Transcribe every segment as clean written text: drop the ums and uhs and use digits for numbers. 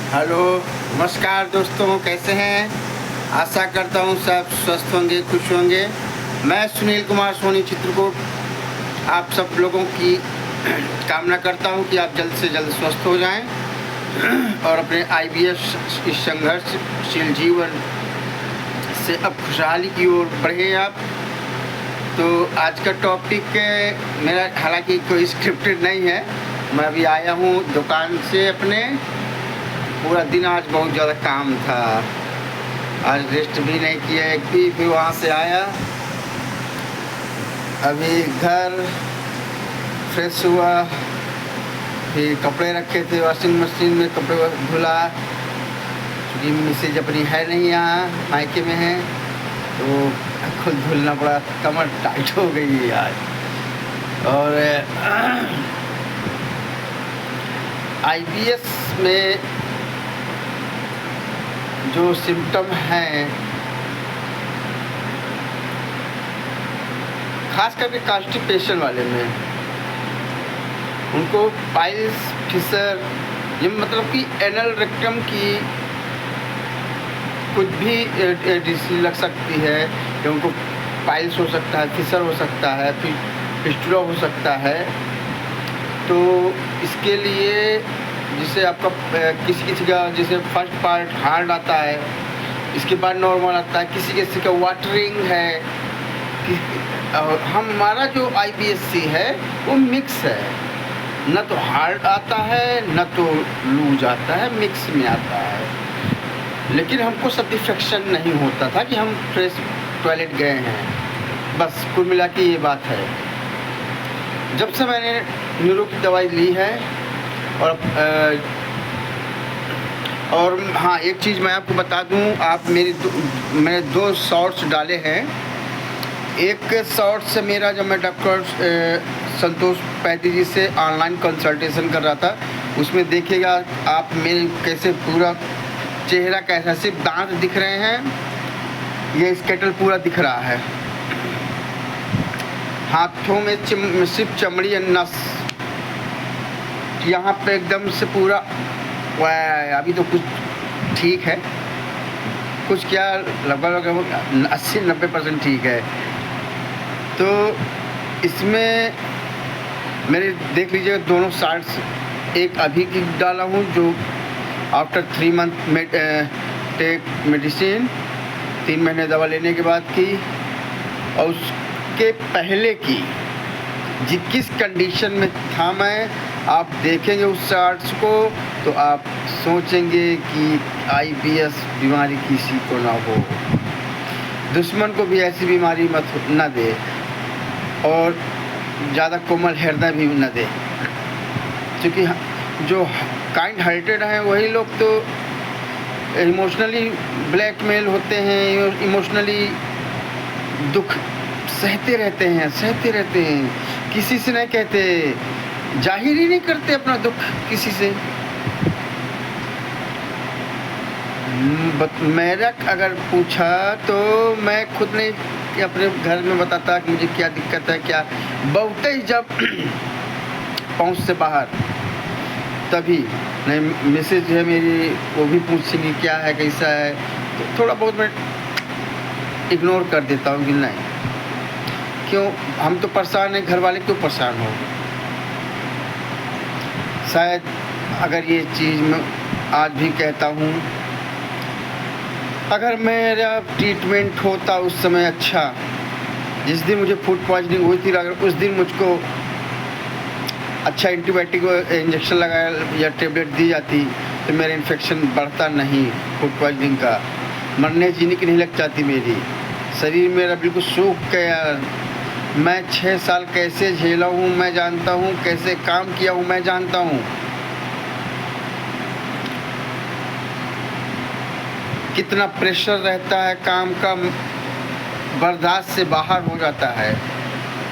Hello, नमस्कार दोस्तों, कैसे हैं? आशा करता हूँ सब स्वस्थ होंगे, खुश होंगे। मैं सुनील कुमार सोनी चित्रकूट आप सब लोगों की कामना करता हूँ कि आप जल्द से जल्द स्वस्थ हो जाएं और अपने IBS इस संघर्षशील जीवन से अब खुशहाली की ओर बढ़े आप। तो आज का टॉपिक मेरा हालांकि कोई स्क्रिप्टेड नहीं है। मैं अभी आया हूँ दुकान से अपने, पूरा दिन आज बहुत ज़्यादा काम था, आज रेस्ट भी नहीं किया एक भी। फिर वहाँ से आया, अभी घर फ्रेश हुआ, फिर कपड़े रखे थे वॉशिंग मशीन में, कपड़े धुला क्योंकि मिसेज अपनी है नहीं यहाँ, मायके में है, तो खुद धुलना पड़ा। कमर टाइट हो गई है आज। और IBS में जो सिम्टम हैं, खास करके कॉन्स्टिपेशन वाले में, उनको पाइल्स फिशर, ये मतलब कि एनल रेक्टम की कुछ भी डिसीज लग सकती है, कि उनको पाइल्स हो सकता है, फिशर हो सकता है, फिर फिस्टुला हो सकता है। तो इसके लिए जिसे आपका किसी का जैसे फर्स्ट पार्ट हार्ड आता है, इसके बाद नॉर्मल आता है, किसी का वाटरिंग है। हमारा जो IBS-C है वो मिक्स है, न तो हार्ड आता है न तो लूज आता है, मिक्स में आता है। लेकिन हमको सेटिस्फेक्शन नहीं होता था कि हम फ्रेश टॉयलेट गए हैं, बस कुल मिला के ये बात है। जब से मैंने न्यूरो की दवाई ली है और हाँ, एक चीज़ मैं आपको बता दूं, आप मैंने 2 शॉर्ट्स डाले हैं। एक शॉर्ट से मेरा, जब मैं डॉक्टर संतोष पैती जी से ऑनलाइन कंसल्टेशन कर रहा था, उसमें देखिएगा आप मेरे कैसे पूरा चेहरा कैसा, सिर्फ दांत दिख रहे हैं, ये स्केटल पूरा दिख रहा है, हाथों में सिर्फ चमड़ी या नस, यहाँ पे एकदम से पूरा। अभी तो कुछ ठीक है, कुछ क्या लगभग 80-90% ठीक है। तो इसमें मेरे देख लीजिए दोनों साइड्स, एक अभी की डाला हूँ जो आफ्टर 3 मंथ टेक मेडिसिन, 3 महीने दवा लेने के बाद की, और उसके पहले की किस कंडीशन में था मैं, आप देखेंगे उस चार्ट्स को तो आप सोचेंगे कि IBS बीमारी किसी को ना हो, दुश्मन को भी ऐसी बीमारी मत न दे, और ज़्यादा कोमल हृदय भी न दे। क्योंकि जो काइंड हार्टेड हैं वही लोग तो इमोशनली ब्लैकमेल होते हैं, इमोशनली दुख सहते रहते हैं, किसी से नहीं कहते, जाहिर ही नहीं करते अपना दुख किसी से। मेरा अगर पूछा तो मैं खुद नहीं अपने घर में बताता कि मुझे क्या दिक्कत है, क्या बहुत ही जब पहुंच से बाहर, तभी नहीं मिसेज है मेरी, वो भी पूछेंगी क्या है, कैसा है, तो थोड़ा बहुत मैं इग्नोर कर देता हूँ कि नहीं, क्यों, हम तो परेशान हैं, घर वाले क्यों परेशान हो। शायद अगर ये चीज़ मैं आज भी कहता हूँ, अगर मेरा ट्रीटमेंट होता उस समय अच्छा, जिस दिन मुझे फूड पॉइजनिंग हुई थी, अगर उस दिन मुझको अच्छा एंटीबायोटिक इंजेक्शन लगाया या टेबलेट दी जाती तो मेरा इन्फेक्शन बढ़ता नहीं, फूड पॉइजनिंग का, मरने जीने की नहीं लग जाती मेरी। शरीर मेरा बिल्कुल सूख गया। मैं 6 साल कैसे झेला हूँ मैं जानता हूँ, कैसे काम किया हूँ मैं जानता हूँ, कितना प्रेशर रहता है काम का, बर्दाश्त से बाहर हो जाता है,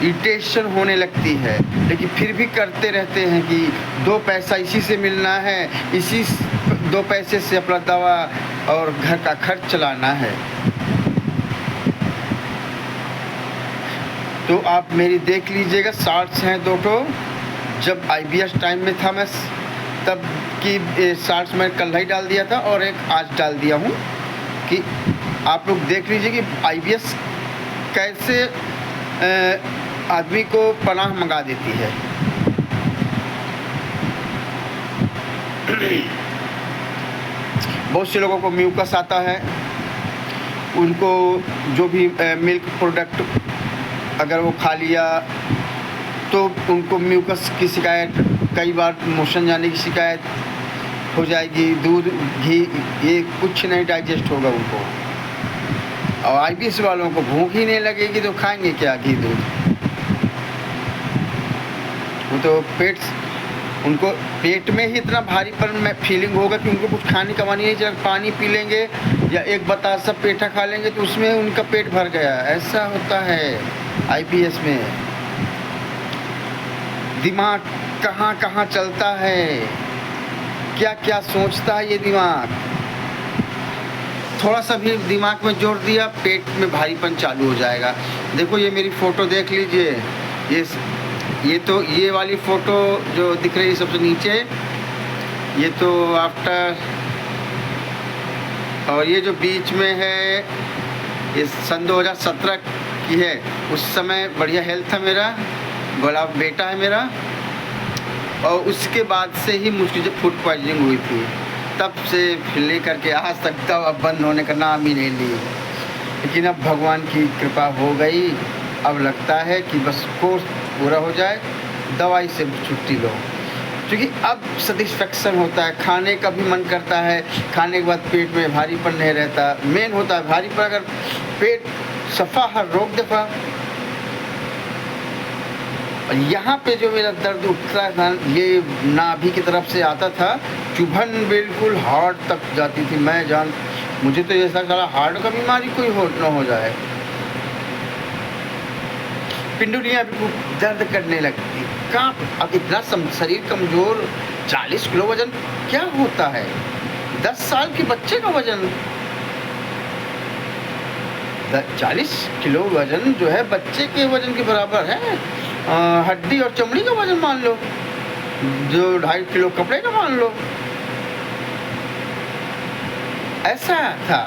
इरिटेशन होने लगती है, लेकिन फिर भी करते रहते हैं कि 2 पैसा इसी से मिलना है, इसी 2 पैसे से अपना दवा और घर का खर्च चलाना है। तो आप मेरी देख लीजिएगा, शॉर्ट्स हैं 2 ठो। जब IBS टाइम में था मैं, तब इसकी शॉर्ट्स मैं कल ही डाल दिया था और एक आज डाल दिया हूँ कि आप लोग देख लीजिए कि IBS कैसे आदमी को पनाह मंगा देती है। बहुत से लोगों को म्यूकस आता है, उनको जो भी मिल्क प्रोडक्ट अगर वो खा लिया तो उनको म्यूकस की शिकायत, कई बार मोशन जाने की शिकायत हो जाएगी। दूध घी ये कुछ नहीं डाइजेस्ट होगा उनको। और IBS वालों को भूख ही नहीं लगेगी तो खाएंगे क्या घी दूध? वो तो उनको पेट में ही इतना भारीपन में फीलिंग होगा कि उनको कुछ खाने का मन नहीं। जब पानी पी लेंगे या एक बतासा पेठा खा लेंगे तो उसमें उनका पेट भर गया। ऐसा होता है IBS में। दिमाग कहाँ कहाँ चलता है, क्या क्या सोचता है ये दिमाग। थोड़ा सा भी दिमाग में जोर दिया, पेट में भारीपन चालू हो जाएगा। देखो ये मेरी फ़ोटो देख लीजिए। ये वाली फ़ोटो जो दिख रही है सबसे नीचे, ये तो आफ्टर, और ये जो बीच में है ये सन 2017 की है। उस समय बढ़िया हेल्थ था मेरा, बड़ा बेटा है मेरा। और उसके बाद से ही मुझे जब फूड पॉइजनिंग हुई थी, तब से लेकर के आज तक तो अब बंद होने का नाम ही नहीं ली। लेकिन अब भगवान की कृपा हो गई। अब लगता है कि बस कोर्स पूरा हो जाए, दवाई से छुट्टी लो, क्योंकि अब सेटिस्फेक्शन होता है। खाने का भी मन करता है, खाने के बाद पेट में भारीपन नहीं रहता। मेन होता है भारीपन, अगर पेट सफ़ा हर रोक दफ़ा। यहाँ पे जो मेरा दर्द उठता था ये नाभि की तरफ से आता था, चुभन बिल्कुल हार्ट तक जाती थी। मुझे तो ऐसा लगा हार्ट का बीमारी कोई न हो जाए। पिंडुलियाँ भी दर्द करने लगती। कहाँ अब इतना शरीर कमज़ोर, 40 किलो वजन क्या होता है? 10 साल के बच्चे का वजन, 40 किलो वजन जो है बच्चे के वजन के बराबर है। हड्डी और चमड़ी का वजन मान लो, जो 2.5 किलो कपड़े का मान लो। ऐसा था।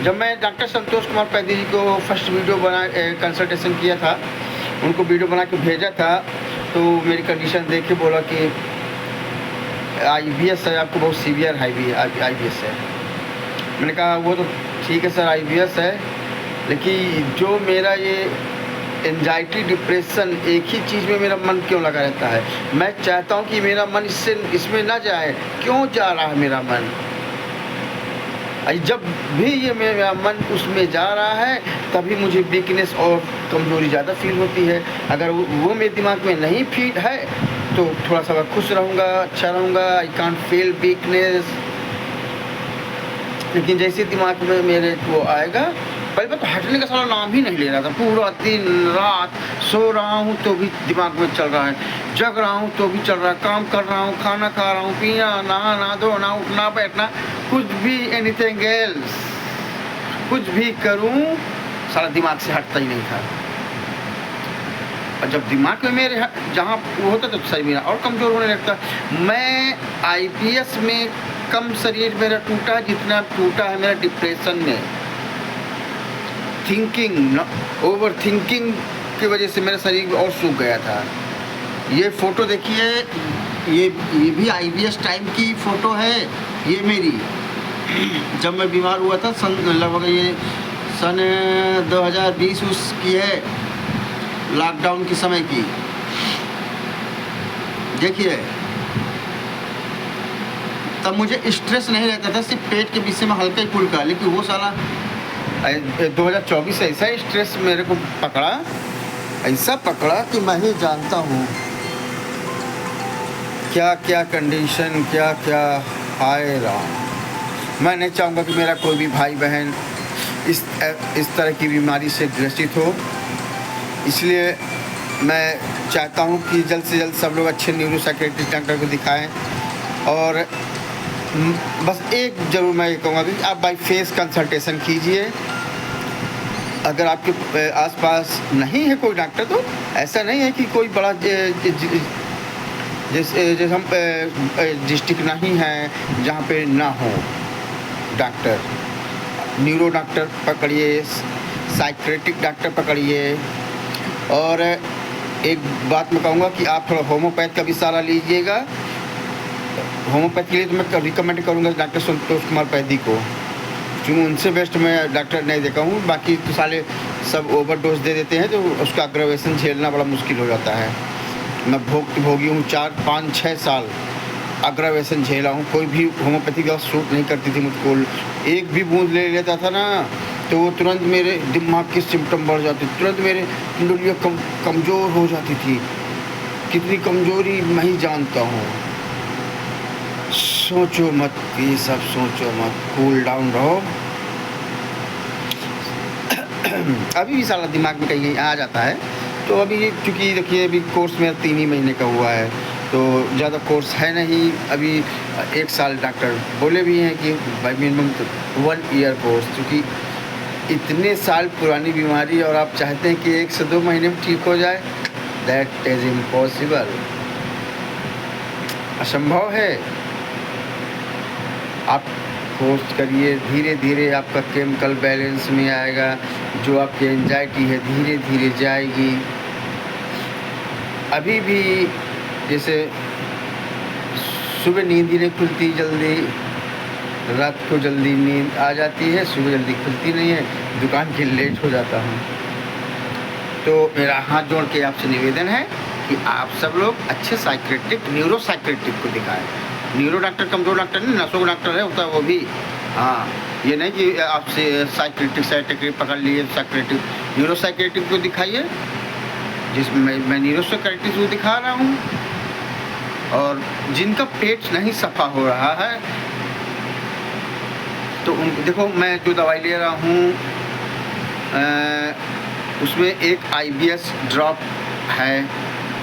जब मैं डॉक्टर संतोष कुमार पैदी जी को फर्स्ट वीडियो बना कंसल्टेशन किया था, उनको वीडियो बना के भेजा था, तो मेरी कंडीशन देख के बोला कि IBS है, आपको बहुत सीवियर IBS है। मैंने कहा वो तो ठीक है सर, IBS है, लेकिन जो मेरा ये एंजाइटी डिप्रेशन, एक ही चीज़ में मेरा मन क्यों लगा रहता है? मैं चाहता हूँ कि मेरा मन इसमें ना जाए। क्यों जा रहा है मेरा मन? जब भी ये मेरा मन उसमें जा रहा है तभी मुझे वीकनेस और कमज़ोरी ज़्यादा फील होती है। अगर वो मेरे दिमाग में नहीं फिट है तो थोड़ा सा खुश रहूँगा, अच्छा रहूँगा, आई कांट फील वीकनेस। लेकिन जैसे दिमाग में मेरे वो आएगा, पहले तो हटने का सारा नाम ही नहीं ले रहा था। पूरा दिन रात सो रहा हूँ तो भी दिमाग में चल रहा है, जग रहा हूँ तो भी चल रहा है, काम कर रहा हूँ, खाना खा रहा हूँ, पीना, नहाना, धोना, उठना, बैठना, कुछ भी एनीथिंग एल्स, कुछ भी करूँ सारा दिमाग से हटता ही नहीं था। और जब दिमाग में मेरे जहाँ वो होता तो सही मेरा और कमज़ोर होने लगता। मैं IBS में कम शरीर मेरा टूटा जितना टूटा है मेरा डिप्रेशन में। थिंकिंग, ओवर थिंकिंग की वजह से मेरा शरीर और सूख गया था। ये फ़ोटो देखिए, ये भी IBS टाइम की फ़ोटो है। ये मेरी जब मैं बीमार हुआ था लगभग ये सन 2020 उसकी है, लॉकडाउन के समय की। देखिए तब मुझे स्ट्रेस नहीं रहता था, सिर्फ पेट के विषय में हल्का ही फुल्का। लेकिन वो साला 2024 ऐसा स्ट्रेस मेरे को पकड़ा, ऐसा पकड़ा कि मैं ही जानता हूँ क्या क्या कंडीशन, क्या क्या हाय राम। मैं नहीं चाहूँगा कि मेरा कोई भी भाई बहन इस तरह की बीमारी से ग्रसित हो। इसलिए मैं चाहता हूँ कि जल्द से जल्द सब लोग अच्छे न्यूरो साइकियाट्रिस्ट डॉक्टर को दिखाएं। और बस एक ज़रूर मैं ये कहूँगा कि आप बाय फेस कंसल्टेशन कीजिए। अगर आपके आसपास नहीं है कोई डॉक्टर तो ऐसा नहीं है कि कोई बड़ा जैसे जैसे हम डिस्ट्रिक्ट नहीं है जहाँ पे ना हो डॉक्टर, न्यूरो डॉक्टर पकड़िए, साइकियाट्रिक डॉक्टर पकड़िए। और एक बात मैं कहूँगा कि आप थोड़ा होम्योपैथ का भी सहारा लीजिएगा। होम्योपैथ के लिए तो मैं रिकमेंड करूँगा डॉक्टर संतोष कुमार पैदी को, क्योंकि उनसे बेस्ट मैं डॉक्टर नहीं देखा हूँ। बाकी तो साले सब ओवरडोज दे देते हैं, तो उसका अग्रवेशन झेलना बड़ा मुश्किल हो जाता है। मैं भोगी हूँ 4, 5, 6 साल अग्रवेशन झेला हूँ। कोई भी होम्योपैथी दवा सूट नहीं करती थी मुझको। एक भी बूंद ले लेता था ना, तो वो तुरंत मेरे दिमाग के सिम्टम बढ़ जाते, तुरंत मेरे कुंडलियाँ कमज़ोर हो जाती थी। कितनी कमज़ोरी मैं ही जानता हूँ। सोचो मत, ये सब सोचो मत, कूल डाउन रहो। अभी भी साला दिमाग में कहीं कहीं आ जाता है। तो अभी चूँकि देखिए अभी कोर्स मेरा 3 ही महीने का हुआ है, तो ज़्यादा कोर्स है नहीं अभी। 1 साल डॉक्टर बोले भी हैं कि बाई मिनिमम 1 ईयर कोर्स, क्योंकि इतने साल पुरानी बीमारी और आप चाहते हैं कि 1 से 2 महीने में ठीक हो जाए, दैट इज़ इम्पॉसिबल, असंभव है। आप कोर्स करिए, धीरे धीरे आपका केमिकल बैलेंस में आएगा। जो आपकी एंजाइटी है धीरे धीरे जाएगी। अभी भी जैसे सुबह नींद ही नहीं खुलती जल्दी, रात को जल्दी नींद आ जाती है, सुबह जल्दी खुलती नहीं है, दुकान के लेट हो जाता हूँ। तो मेरा हाथ जोड़ के आपसे निवेदन है कि आप सब लोग अच्छे साइकियाट्रिक, न्यूरो साइकियाट्रिक को दिखाएं। न्यूरो डॉक्टर कमज़ोर डॉक्टर नहीं, नसों का डॉक्टर है होता है वो भी। हाँ, ये नहीं कि आपसे साइकियाट्रिक पकड़ लिए, साइकियाट्रिक न्यूरो साइकियाट्रिक को दिखाइए, जिसमें मैं न्यूरो साइकियाट्रिक को दिखा रहा हूँ। और जिनका पेट नहीं सफ़ा हो रहा है, तो उनको देखो, मैं जो दवाई ले रहा हूँ उसमें एक IBS ड्रॉप है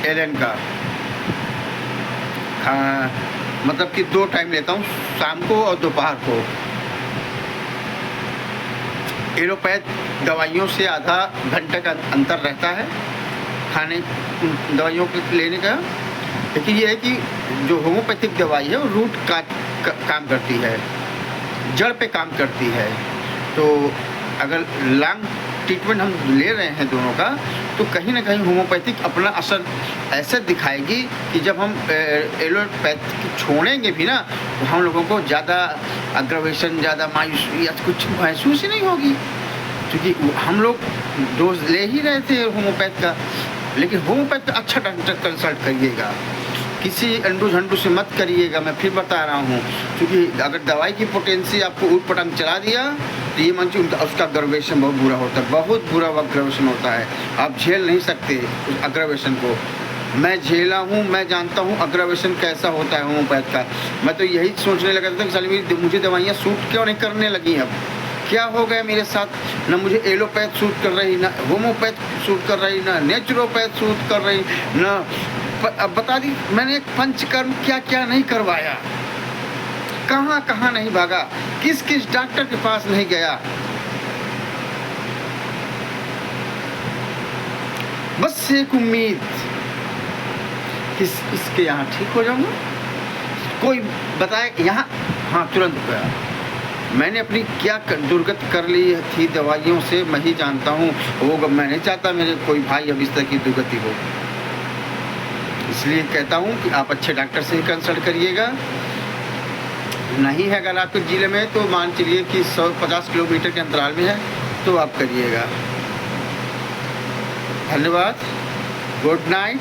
एलन का। मतलब कि 2 टाइम लेता हूँ, शाम को और दोपहर को। एलोपैथ दवाइयों से आधा घंटे का अंतर रहता है खाने दवाइयों के लेने का। लेकिन ये है कि जो होम्योपैथिक दवाई है वो रूट का काम करती है, जड़ पे काम करती है। तो अगर लॉन्ग ट्रीटमेंट हम ले रहे हैं दोनों का, तो कहीं ना कहीं होम्योपैथिक अपना असर ऐसे दिखाएगी कि जब हम एलोपैथ छोड़ेंगे भी ना, तो हम लोगों को ज़्यादा अग्रवेशन, ज़्यादा मायूसी या कुछ महसूस ही नहीं होगी, क्योंकि हम लोग डोज ले ही रहे थे होम्योपैथ का। लेकिन होम्योपैथ अच्छा डॉक्टर कंसल्ट करिएगा, किसी अंडू झंडू से मत करिएगा। मैं फिर बता रहा हूँ, क्योंकि अगर दवाई की पोटेंसी आपको ऊट पटंग चला दिया, तो ये मान चुका उसका अग्रवेशन बहुत बुरा होता है, बहुत बुरा अग्रवेशन होता है। आप झेल नहीं सकते उस अग्रवेशन को। मैं झेला हूँ, मैं जानता हूँ अग्रवेशन कैसा होता है होम्योपैथ का। मैं तो यही सोचने लगा था कि साली मुझे दवाइयाँ सूट क्यों नहीं करने लगी। अब क्या हो गया मेरे साथ, ना मुझे एलोपैथ सूट कर रही, ना होम्योपैथ सूट कर रही, ना नेचुरोपैथ सूट कर रही, ना अब बता दी मैंने पंचकर्म क्या क्या नहीं करवाया, कहाँ कहाँ नहीं भागा, किस किस डॉक्टर के पास नहीं गया। बस एक उम्मीद कि इसके यहाँ ठीक हो जाऊंगा। कोई बताए यहाँ, हाँ तुरंत गया। मैंने अपनी क्या दुर्गति कर ली थी दवाइयों से, मैं ही जानता हूँ। वो मैं नहीं चाहता मेरे कोई भाई अब इस तरह की दुर्गति हो। इसलिए कहता हूँ कि आप अच्छे डॉक्टर से ही कंसल्ट करिएगा। नहीं है अगर आपके ज़िले में, तो मान चलिए कि 150 किलोमीटर के अंतराल में है, तो आप करिएगा। धन्यवाद, good night,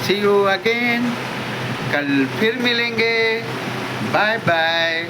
see you again. कल फिर मिलेंगे, बाय बाय।